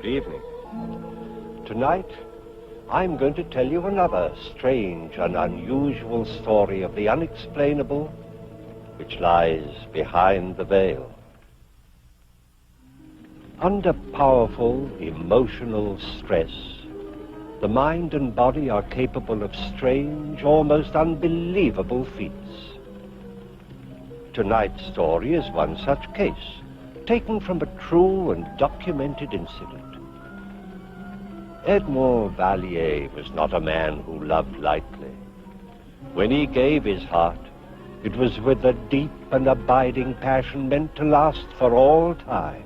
Good evening. Tonight, I'm going to tell you another strange and unusual story of the unexplainable which lies behind the veil. Under powerful emotional stress, the mind and body are capable of strange, almost unbelievable feats. Tonight's story is one such case, taken from a true and documented incident. Edmond Vallier was not a man who loved lightly. When he gave his heart, it was with a deep and abiding passion meant to last for all time.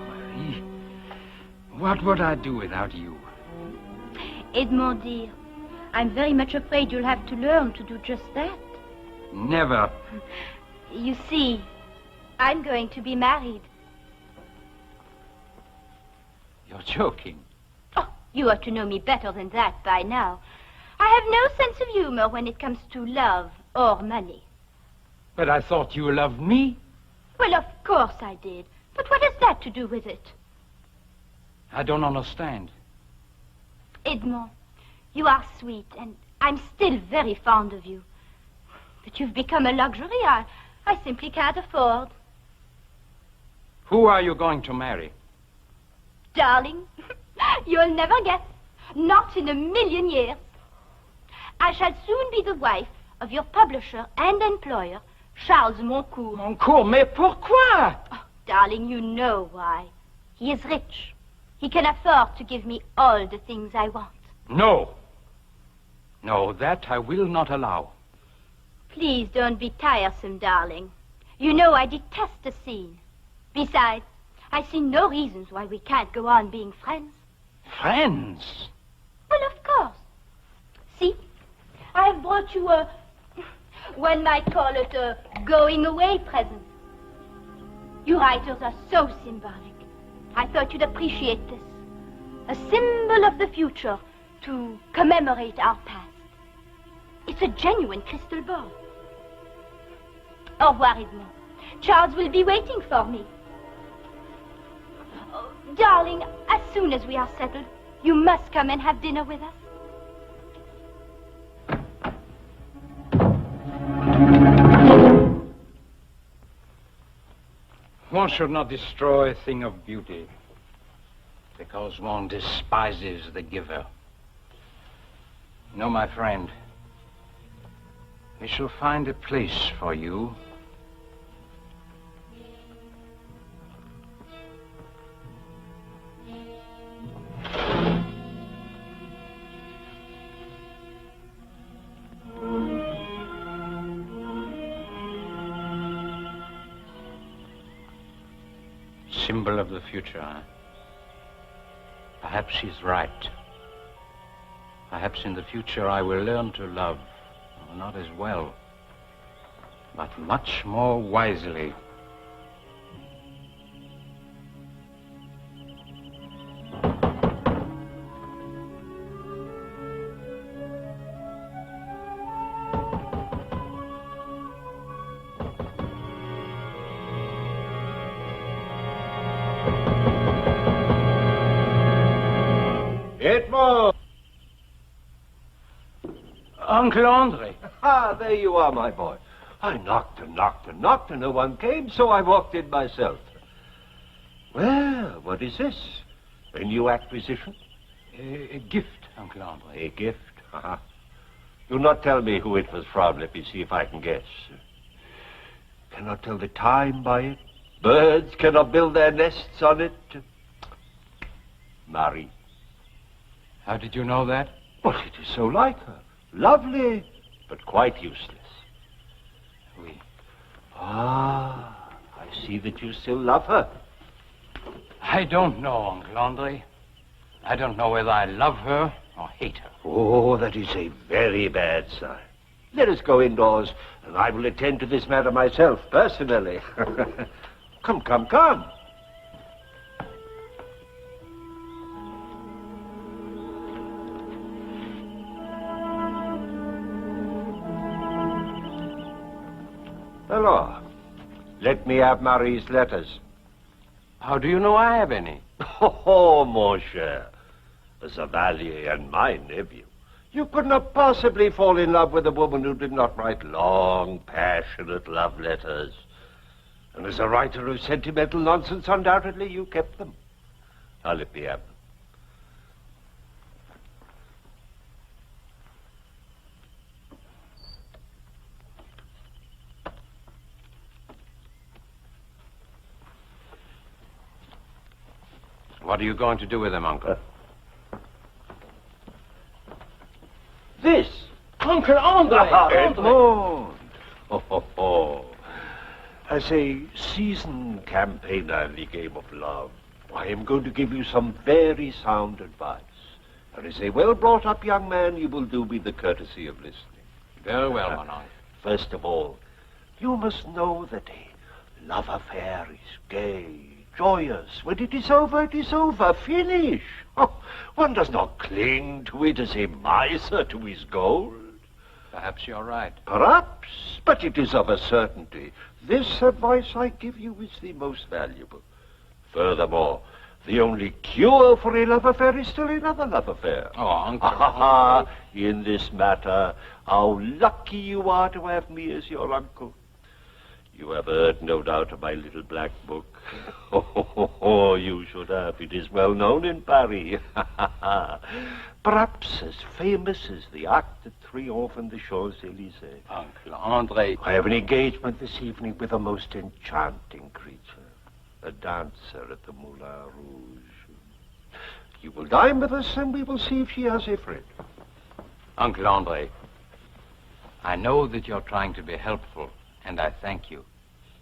Marie, what would I do without you? Edmond, dear, I'm very much afraid you'll have to learn to do just that. Never. You see, I'm going to be married. You're joking. Oh, you ought to know me better than that by now. I have no sense of humor when it comes to love or money. But I thought you loved me. Well, of course I did. But what has that to do with it? I don't understand. Edmond, you are sweet, and I'm still very fond of you. But you've become a luxury I simply can't afford. Who are you going to marry? Darling, you'll never guess. Not in a million years. I shall soon be the wife of your publisher and employer, Charles Moncourt. Moncourt, mais pourquoi? Oh, darling, you know why. He is rich. He can afford to give me all the things I want. No. No, that I will not allow. Please don't be tiresome, darling. You know I detest a scene. Besides, I see no reasons why we can't go on being friends. Friends? Well, of course. See, I have brought you one might call it a going-away present. You writers are so symbolic. I thought you'd appreciate this. A symbol of the future to commemorate our past. It's a genuine crystal ball. Au revoir, Edmond. Charles will be waiting for me. Oh, darling, as soon as we are settled, you must come and have dinner with us. One should not destroy a thing of beauty because one despises the giver. No, my friend, we shall find a place for you. Symbol of the future, huh? Perhaps she's right. Perhaps in the future I will learn to love, not as well, but much more wisely. Edmond! Uncle Andre. Ah, there you are, my boy. I knocked and knocked and knocked, and no one came, so I walked in myself. Well, what is this? A new acquisition? A gift, Uncle Andre. A gift? Do not tell me who it was from. Let me see if I can guess. Cannot tell the time by it. Birds cannot build their nests on it. Marie. How did you know that? But it is so like her. Lovely, but quite useless. Oui. Ah, I see that you still love her. I don't know, Uncle Andre. I don't know whether I love her or hate her. Oh, that is a very bad sign. Let us go indoors, and I will attend to this matter myself, personally. Come, come, come. Let me have Marie's letters. How do you know I have any? Oh, mon cher. As a valet and my nephew, you could not possibly fall in love with a woman who did not write long, passionate love letters. And as a writer of sentimental nonsense, undoubtedly you kept them. Now let me have them. What are you going to do with them, Uncle? This! Uncle Andre! Edmond! Oh, ho, ho. As a seasoned campaigner in the game of love, I am going to give you some very sound advice. And as a well-brought-up young man, you will do me the courtesy of listening. Very well, mon oncle. First of all, you must know that a love affair is gay, joyous. When it is over, finish. Oh, one does not cling to it as a miser to his gold. Perhaps you're right. Perhaps, but it is of a certainty. This advice I give you is the most valuable. Furthermore, the only cure for a love affair is still another love affair. Oh, Uncle. In this matter, how lucky you are to have me as your uncle. You have heard, no doubt, of my little black book. Oh, you should have. It is well known in Paris. Perhaps as famous as the Arc de Triomphe and the Champs-Élysées. Uncle Andre. I have an engagement this evening with a most enchanting creature, a dancer at the Moulin Rouge. You will dine with us, and we will see if she has a friend. Uncle Andre, I know that you're trying to be helpful, and I thank you.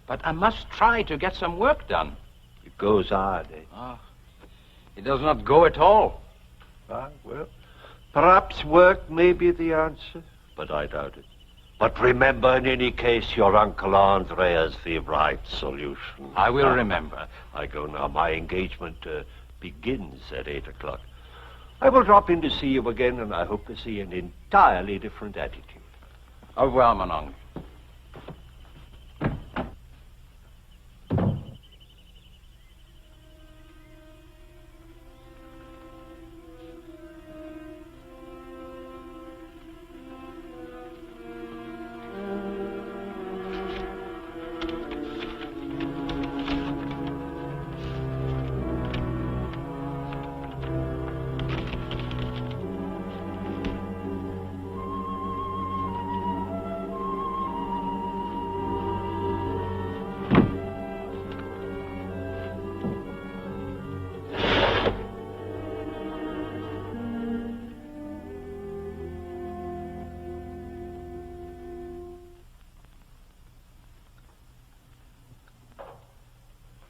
But I must try to get some work done. It goes hard, eh? Oh, it does not go at all. Ah, well, perhaps work may be the answer, but I doubt it. But remember, in any case, your Uncle Andre has the right solution. I will remember. I go now. My engagement begins at 8 o'clock. I will drop in to see you again, and I hope to see an entirely different attitude. Au revoir, mon oncle.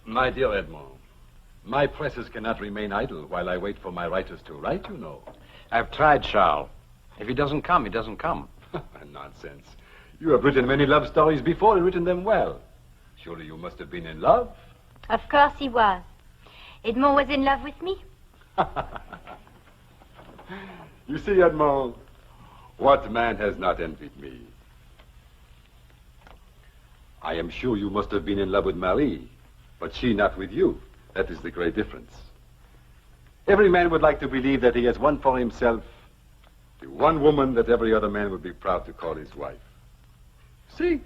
My dear Edmond, my presses cannot remain idle while I wait for my writers to write, you know. I've tried, Charles. If he doesn't come, he doesn't come. Nonsense. You have written many love stories before and written them well. Surely you must have been in love. Of course he was. Edmond was in love with me. You see, Edmond, what man has not envied me? I am sure you must have been in love with Marie, but she not with you. That is the great difference. Every man would like to believe that he has won for himself the one woman that every other man would be proud to call his wife. See,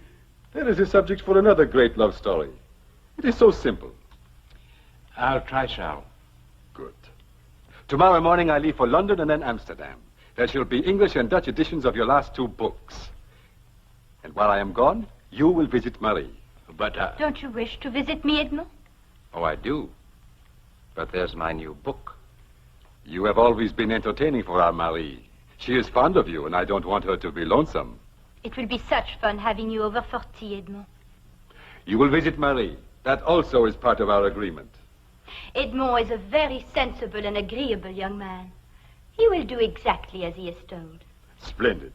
there is a subject for another great love story. It is so simple. I'll try, Charles. Good. Tomorrow morning I leave for London and then Amsterdam. There shall be English and Dutch editions of your last 2 books. And while I am gone, you will visit Marie. But, Don't you wish to visit me, Edmond? Oh, I do. But there's my new book. You have always been entertaining for our Marie. She is fond of you, and I don't want her to be lonesome. It will be such fun having you over for tea, Edmond. You will visit Marie. That also is part of our agreement. Edmond is a very sensible and agreeable young man. He will do exactly as he is told. Splendid.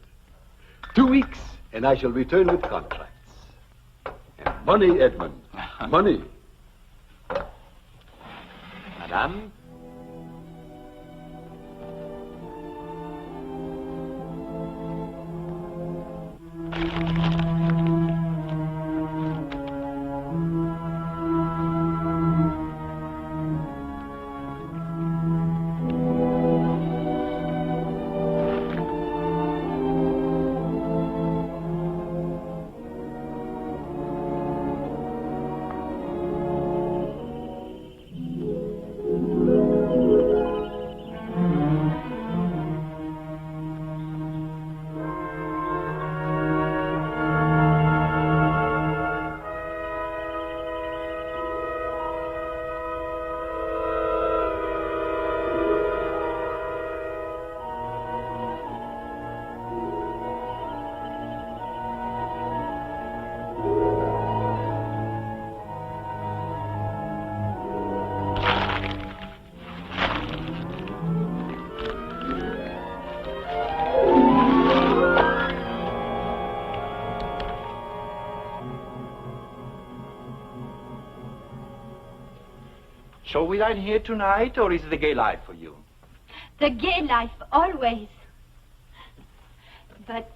2 weeks, and I shall return with contracts. And money, Edmund. Money. Madame? So we dine here tonight, or is it the gay life for you? The gay life, always. But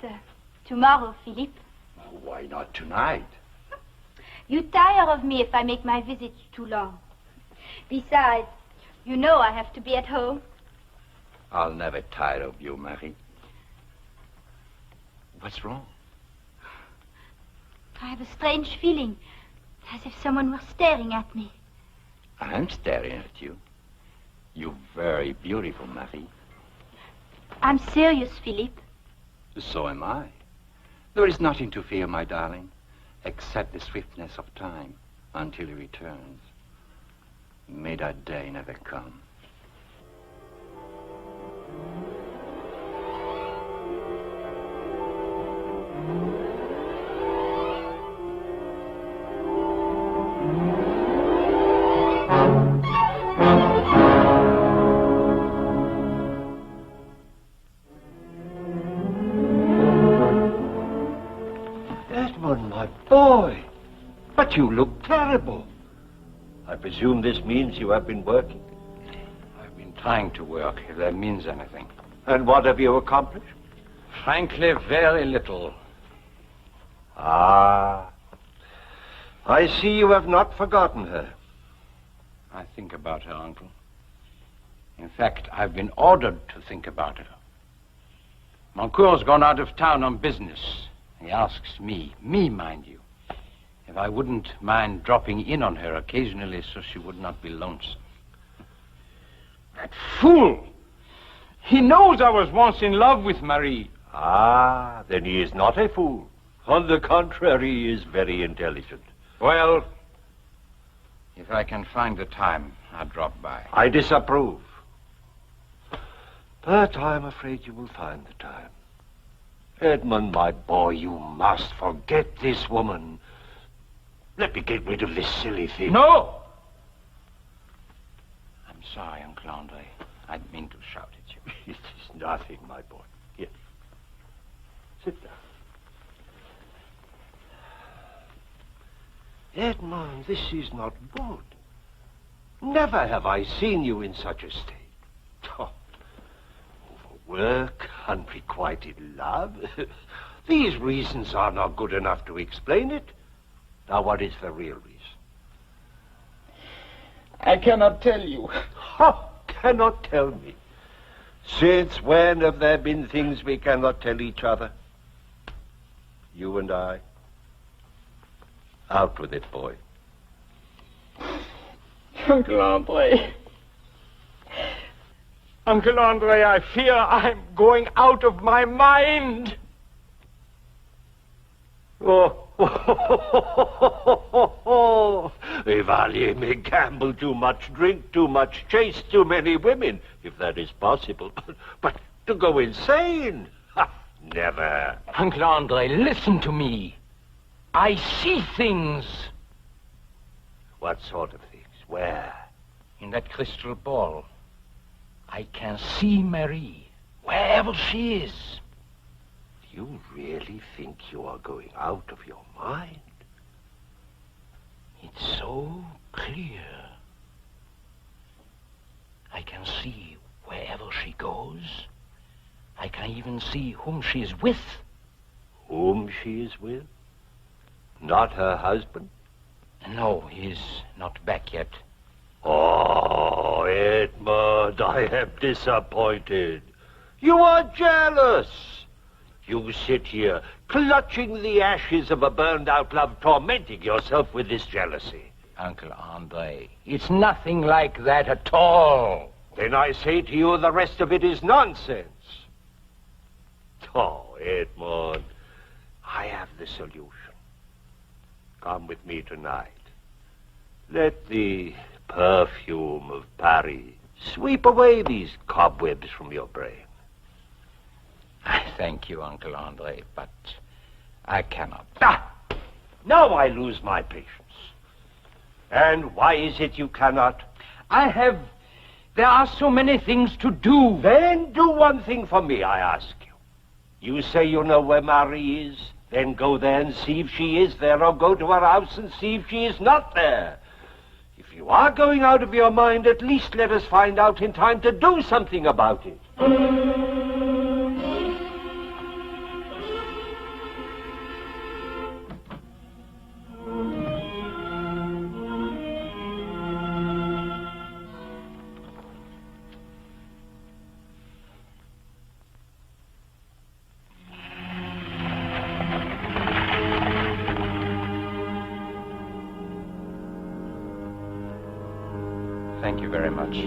tomorrow, Philippe. Why not tonight? You tire of me if I make my visits too long. Besides, you know I have to be at home. I'll never tire of you, Marie. What's wrong? I have a strange feeling, as if someone were staring at me. I'm staring at you. You're very beautiful, Marie. I'm serious, Philippe. So am I. There is nothing to fear, my darling, except the swiftness of time until he returns. May that day never come. Edmund, my boy, but you look terrible. I presume this means you have been working. I've been trying to work, if that means anything. And what have you accomplished? Frankly, very little. Ah, I see you have not forgotten her. I think about her, Uncle. In fact, I've been ordered to think about her. Moncourt's gone out of town on business. He asks me, mind you, if I wouldn't mind dropping in on her occasionally so she would not be lonesome. That fool! He knows I was once in love with Marie. Ah, then he is not a fool. On the contrary, he is very intelligent. Well, if I can find the time, I'll drop by. I disapprove. But I'm afraid you will find the time. Edmund, my boy, you must forget this woman. Let me get rid of this silly thing. No! I'm sorry, Uncle Andre. I didn't mean to shout at you. It is nothing, my boy. Here. Sit down. Edmund, this is not good. Never have I seen you in such a state. Oh, overwork, unrequited love. These reasons are not good enough to explain it. Now, what is the real reason? I cannot tell you. Oh, cannot tell me. Since when have there been things we cannot tell each other? You and I. Out with it, boy. Uncle Andre. Uncle Andre, I fear I'm going out of my mind. Oh, Evalier may gamble too much, drink too much, chase too many women, if that is possible. But to go insane? Ha, never. Uncle Andre, listen to me. I see things. What sort of things? Where? In that crystal ball. I can see Marie, wherever she is. You really think you are going out of your mind? It's so clear. I can see wherever she goes. I can even see whom she is with. Whom she is with? Not her husband? No, he's not back yet. Oh, Edmund, I am disappointed. You are jealous. You sit here, clutching the ashes of a burned-out love, tormenting yourself with this jealousy. Uncle Andre, it's nothing like that at all. Then I say to you, the rest of it is nonsense. Oh, Edmund, I have the solution. Come with me tonight. Let the perfume of Paris sweep away these cobwebs from your brain. I thank you, Uncle Andre, but I cannot. Ah! Now I lose my patience. And why is it you cannot? There are so many things to do. Then do one thing for me, I ask you. You say you know where Marie is. Then go there and see if she is there, or go to her house and see if she is not there. If If you are going out of your mind, at least let us find out in time to do something about it. Thank you very much.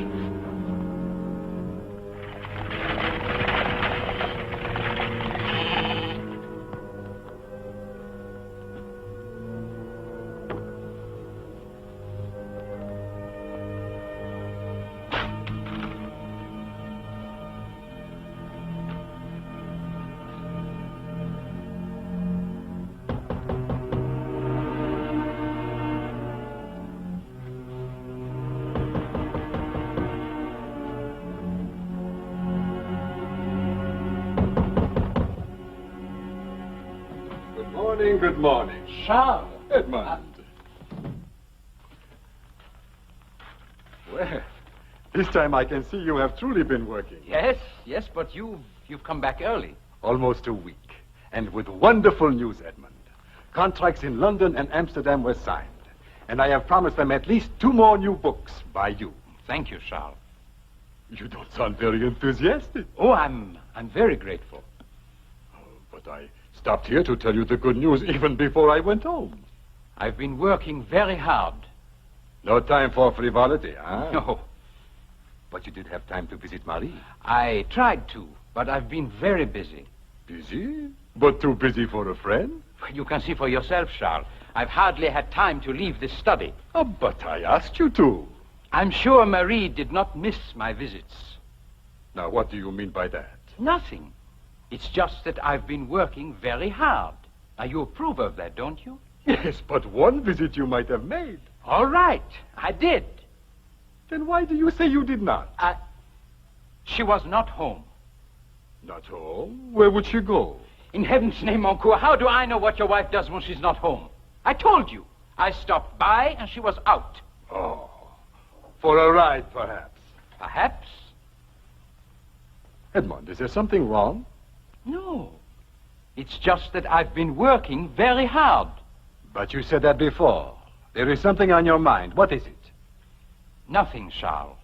Good morning. Charles! Edmund. Well, this time I can see you have truly been working. Yes, but you've come back early. Almost a week. And with wonderful news, Edmund. Contracts in London and Amsterdam were signed. And I have promised them at least 2 more new books by you. Thank you, Charles. You don't sound very enthusiastic. Oh, I'm very grateful. But I stopped here to tell you the good news even before I went home. I've been working very hard. No time for frivolity, huh? No. But you did have time to visit Marie. I tried to, but I've been very busy. Busy? But too busy for a friend? You can see for yourself, Charles. I've hardly had time to leave this study. Oh, but I asked you to. I'm sure Marie did not miss my visits. Now, what do you mean by that? Nothing. It's just that I've been working very hard. Now, you approve of that, don't you? Yes, but one visit you might have made. All right, I did. Then why do you say you did not? She was not home. Not home? Where would she go? In heaven's name, Moncourt, how do I know what your wife does when she's not home? I told you. I stopped by and she was out. Oh, for a ride, perhaps. Perhaps? Edmond, is there something wrong? No. It's just that I've been working very hard. But you said that before. There is something on your mind. What is it? Nothing, Charles.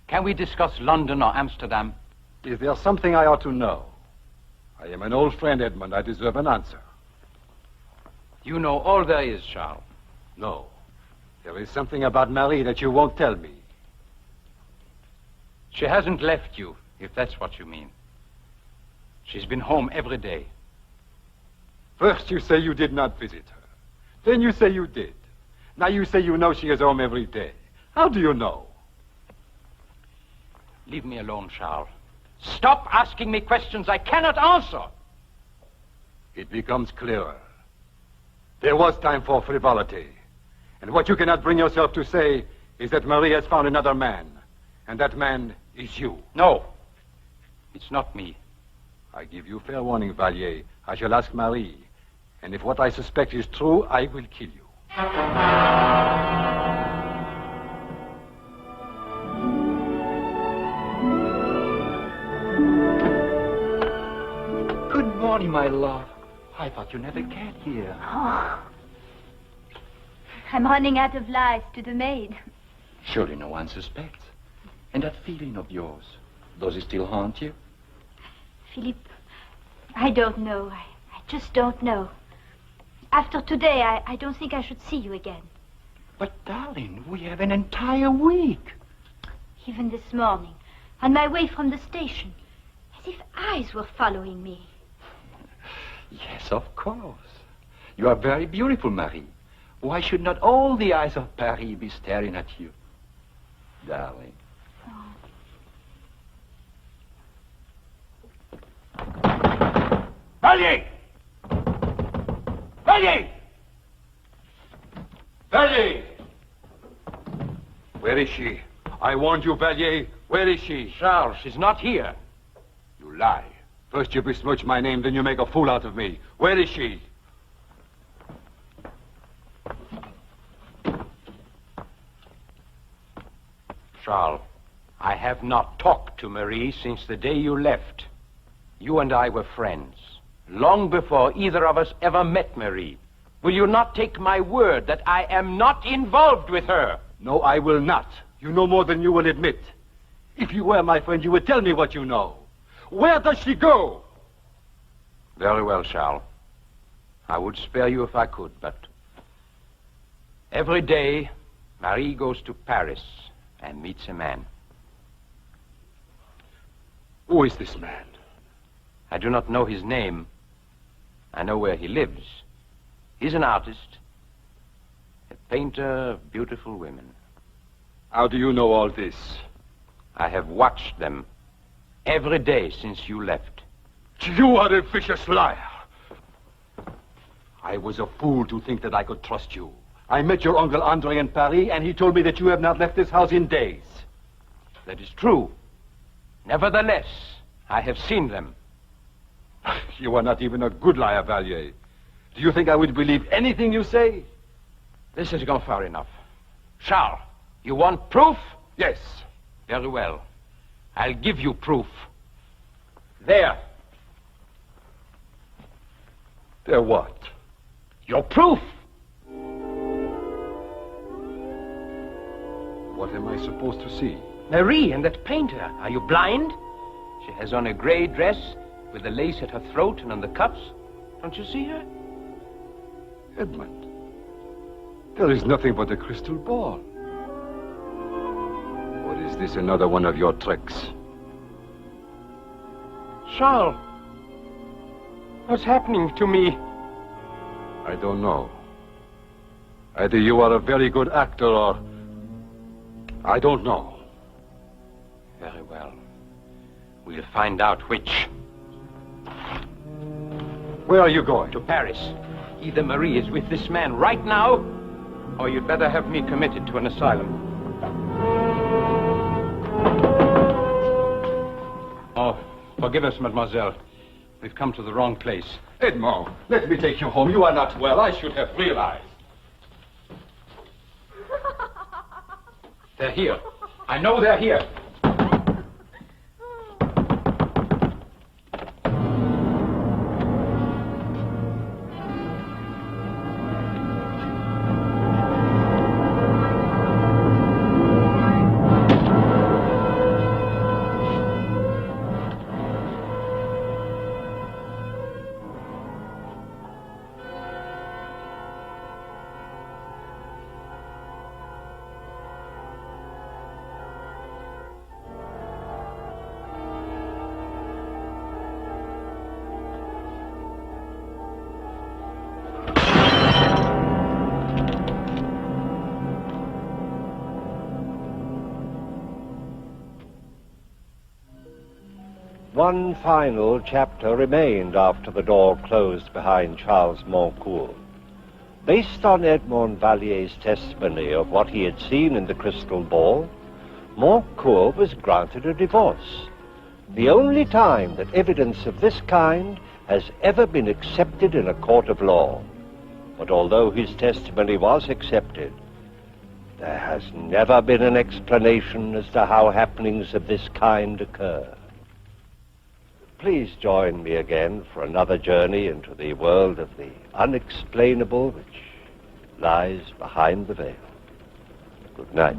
Can we discuss London or Amsterdam? Is there something I ought to know? I am an old friend, Edmund. I deserve an answer. You know all there is, Charles. No. There is something about Marie that you won't tell me. She hasn't left you, if that's what you mean. She's been home every day. First you say you did not visit her. Then you say you did. Now you say you know she is home every day. How do you know? Leave me alone, Charles. Stop asking me questions I cannot answer. It becomes clearer. There was time for frivolity. And what you cannot bring yourself to say is that Marie has found another man. And that man is you. No. It's not me. I give you fair warning, Vallier. I shall ask Marie. And if what I suspect is true, I will kill you. Good morning, my love. I thought you never cared here. Oh. I'm running out of lies to the maid. Surely no one suspects. And that feeling of yours, does it still haunt you? Philippe, I don't know. I just don't know. After today, I don't think I should see you again. But, darling, we have an entire week. Even this morning, on my way from the station, as if eyes were following me. Yes, of course. You are very beautiful, Marie. Why should not all the eyes of Paris be staring at you? Darling. Vallier! Vallier! Vallier! Where is she? I warned you, Vallier. Where is she? Charles, she's not here. You lie. First you besmirch my name, then you make a fool out of me. Where is she? Charles, I have not talked to Marie since the day you left. You and I were friends, long before either of us ever met Marie. Will you not take my word that I am not involved with her? No, I will not. You know more than you will admit. If you were my friend, you would tell me what you know. Where does she go? Very well, Charles. I would spare you if I could, but every day, Marie goes to Paris and meets a man. Who is this man? I do not know his name. I know where he lives. He's an artist, a painter of beautiful women. How do you know all this? I have watched them every day since you left. You are a vicious liar. I was a fool to think that I could trust you. I met your Uncle Andre in Paris, and he told me that you have not left this house in days. That is true. Nevertheless, I have seen them. You are not even a good liar, Valier. Do you think I would believe anything you say? This has gone far enough. Charles, you want proof? Yes. Very well. I'll give you proof. There. There what? Your proof. What am I supposed to see? Marie and that painter. Are you blind? She has on a gray dress with the lace at her throat and on the cuffs. Don't you see her? Edmund, there is nothing but a crystal ball. What is this, another one of your tricks? Charles, what's happening to me? I don't know. Either you are a very good actor or... I don't know. Very well. We'll find out which. Where are you going? To Paris. Either Marie is with this man right now, or you'd better have me committed to an asylum. Oh, forgive us, mademoiselle. We've come to the wrong place. Edmond, let me take you home. You are not well. I should have realized. They're here. I know they're here. One final chapter remained after the door closed behind Charles Moncourt. Based on Edmond Vallier's testimony of what he had seen in the crystal ball, Moncourt was granted a divorce, the only time that evidence of this kind has ever been accepted in a court of law. But although his testimony was accepted, there has never been an explanation as to how happenings of this kind occur. Please join me again for another journey into the world of the unexplainable which lies behind the veil. Good night.